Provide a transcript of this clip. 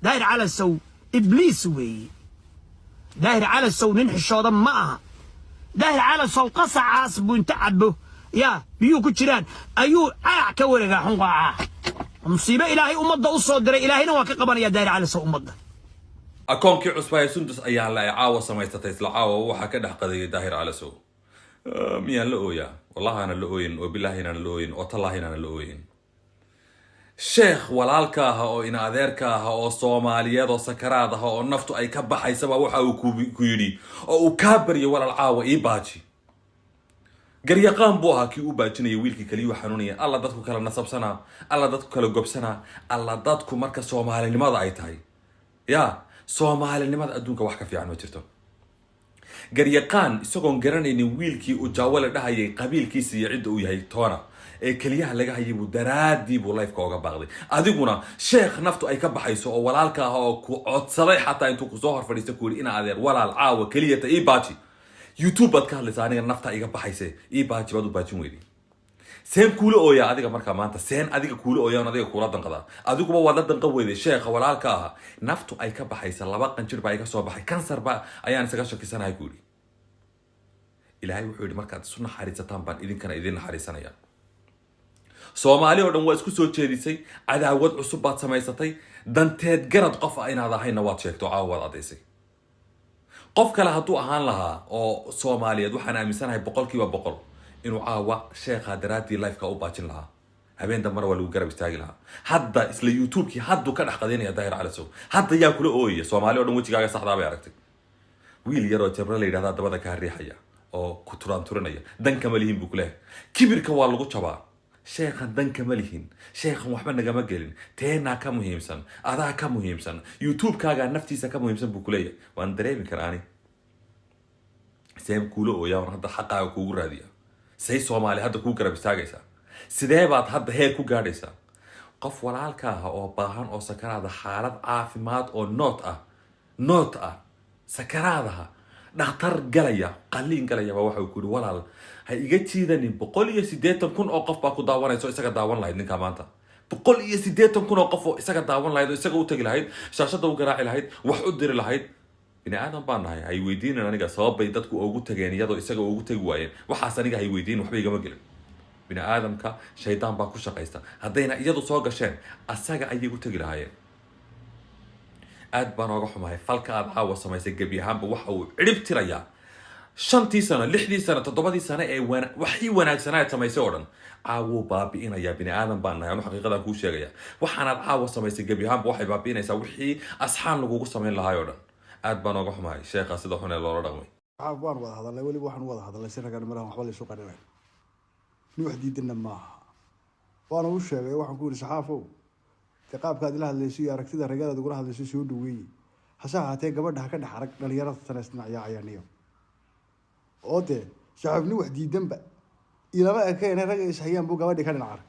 داير على السو إبليس وي داير على السو ننحش هذا معها داير على السو قصع عاصب وانتعبه يا بيو كتيران أيو كورجا حنقع مصيبة إلهي أمضى أصدر إلهي نواك قبل يا داير على السو أمضى أكون كعصبة سندس أيان لا عاوة سمايستيس لعاوة وحكده قضية داهر على سو ميان لؤويا والله أنا لؤوين وبالله أنا لؤوين وطلعه أنا لؤوين شيخ walaalkaaha oo ina adeerkaaha oo Soomaaliyeed oo sakaraadaha oo naftu ay ka baxaysaba waxa uu ku yiri oo uu ka bariyo walaal caawa ii baaji garyaqaan buu ahaa kii u baajinayay wiilkii kaliya xanuunaya alla dadku kala nasabsana alla dadku kala gobsana alla dadku marka Soomaalinimada ay tahay ya Soomaalinimada adduunka wax ka fiican ma jirto garyaqaan isagoon garanaynin wiilkii uu jaawale dhahayay qabiilkiisa iyo cid uu yahay toona kaliyaha laga hayay buu daraadii buu life ka uga baaqday adiguna sheekh naftu ay ka baxayso oo walaalka ah oo ku codsaday xataa intuu ku soo horfadhiistay ku yiri ina adeer walaal caawa kaliyata ii baaji youtube bad ka hadlaysaa aniga nafta iga baxaysay ii baaji baad u baajin weydii seen kuula ooya adiga marka maanta seen adiga kuula ooyaan adiga kuula danqada adiguba waa la danqan weeyday sheekha walaalka ah naftu ay ka baxaysa laba qanjir baa iga soo baxay kansar baa ayaan isaga shakisanahay ku yiri ilaahay wuxuu yiri markaad isu naxariisataan baan idinkana idin naxariisanaya Soomaali oo dhan waa isku soo jeedisay cadaawad cusub baad samaysatay danteed garad qof inaad ahayna waad sheegto caawad adeysay qof kale hadduu ahaan lahaa oo Soomaaliyeed waxaan aaminsanahay 100% inuu caawa sheekha daraadii life-ka u baajin lahaa habeen dambe waa lagu garab istaagi lahaa hadda isla YouTube-kii haddu ka dhaxqadeynaya daahir cali sow hadda yaa kula ooyay Soomaali oo dhan wajigaaga saxda bay aragtay wiil yar oo jabra la yiraahdo dabada ka riixaya oo ku turanaya danka malihin buu kule kibirka waa lagu jabaa sheekhan danka malihin sheekhan waxba nagama gelin teena ka muhiimsan adaa ka muhiimsan YouTube-kaaga naftiisa ka muhiimsan buu kuleeyahay waan dareemi karaani seem kuulo oo yaa hadda xaqaaga kuugu raadiya say Soomaali hadda ku garab istaagaysa sidee baad hadda heer ku gaadhaysaa qof walaalka ah oo baahan oo sakaraada xaalad caafimaad oo noot ah sakaraadaha dhakhtar galaya qaliin galaya waxa uu ku yiri walaal ha iga jiidanin 180,000 oo qof baa ku daawanayso isaga daawan lahayd ninka maanta 180,000 oo qof oo isaga daawan lahayd isaga u tagi lahayd shaashada u garaaci lahayd wax u diri lahayd bini aadam baan nahay ay weydiinayaan aniga sababay dadku ugu tageen iyadoo isaga ugu tagi waayeen waxaas aniga ay weydiin waxba igama gelin bini aadamka shaydaan baa ku shaqaysta haddayna iyadu soo gasheen asaga ayay u tagi lahaayeen aad baan uga xumahay falka aad caawa samaysay gabi ahaanba waxa uu cirib tirayaa 5 sano 6 sano 7 sano ee waxii wanaagsanaa samaysay oo dhan caawo baabi'inaya bini aadam baan nahay anu xaqiiqada ku sheegaya waxaanaad caawa samaysay gabi ahaanba waxay baabi'inaysaa wixii asxaan lagugu samayn lahaa oo dhan aad baan uga xumahay sheekha sida xun ee loola dhaqmay waan wada hadalnay waliba waxaan wada hadalnay si ragaan marahan waxba la isu qarinay ni wax diidana maaha waan u sheegay waxaan ku yiri saxaafow qaabkaad ila hadlayso iyo aragtida ragada ugu hadlayso soo dhaweeyay hasa haatee gabadha ka dhax arag dhalinyarada taneysna ayaaniyo oo de shacabni wax diidanba ilama ekeen rag is hayaan buu gabadhi ka dhinac arag